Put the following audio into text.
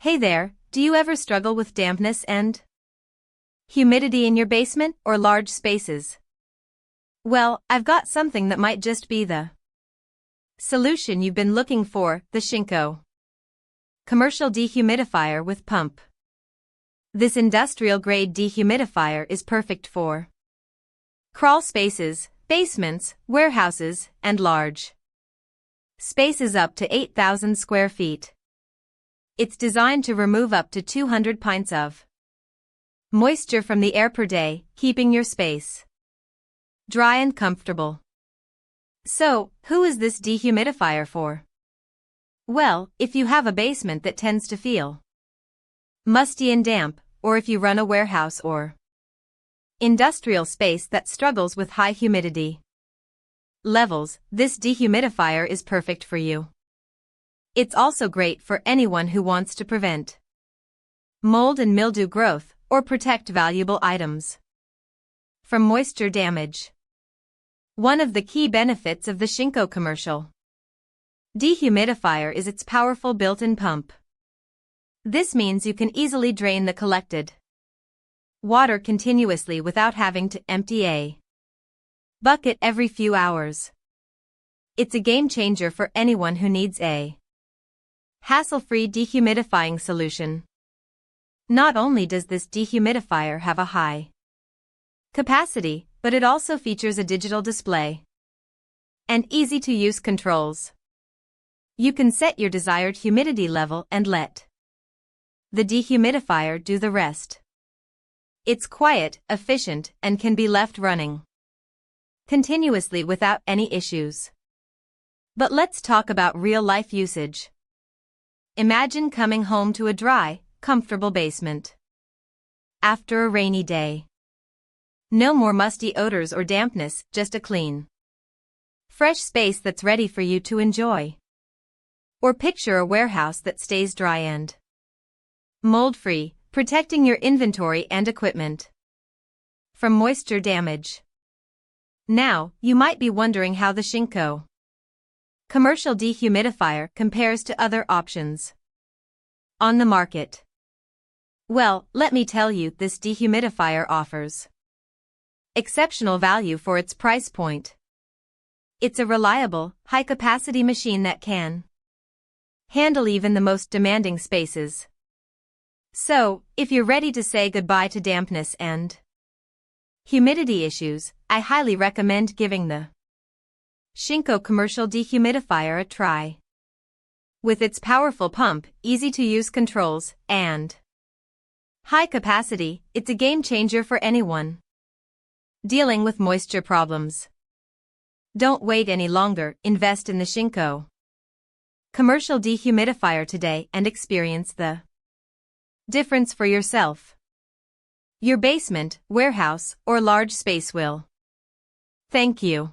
Hey there, do you ever struggle with dampness and humidity in your basement or large spaces? Well, I've got something that might just be the solution you've been looking for, the Shinko commercial dehumidifier with pump. This industrial-grade dehumidifier is perfect for crawl spaces, basements, warehouses, and large spaces up to 8,000 square feet. It's designed to remove up to 200 pints of moisture from the air per day, keeping your space dry and comfortable. So, who is this dehumidifier for? Well, if you have a basement that tends to feel musty and damp, or if you run a warehouse or industrial space that struggles with high humidity levels, this dehumidifier is perfect for you. It's also great for anyone who wants to prevent mold and mildew growth or protect valuable items from moisture damage. One of the key benefits of the Shinko commercial dehumidifier is its powerful built-in pump. This means you can easily drain the collected water continuously without having to empty a bucket every few hours. It's a game changer for anyone who needs a hassle-free dehumidifying solution. Not only does this dehumidifier have a high capacity, but it also features a digital display and easy-to-use controls. You can set your desired humidity level and let the dehumidifier do the rest. It's quiet, efficient, and can be left running continuously without any issues. But let's talk about real-life usage. Imagine coming home to a dry, comfortable basement after a rainy day. No more musty odors or dampness, just a clean, fresh space that's ready for you to enjoy. Or picture a warehouse that stays dry and mold-free, protecting your inventory and equipment from moisture damage. Now, you might be wondering how the Shinko commercial dehumidifier compares to other options on the market. Well, let me tell you, this dehumidifier offers exceptional value for its price point. It's a reliable, high-capacity machine that can handle even the most demanding spaces. So, if you're ready to say goodbye to dampness and humidity issues, I highly recommend giving the Shinko commercial dehumidifier a try. With its powerful pump, easy-to-use controls, and high capacity, it's a game changer for anyone dealing with moisture problems. Don't wait any longer, invest in the Shinko commercial dehumidifier today and experience the difference for yourself. Your basement, warehouse, or large space will thank you.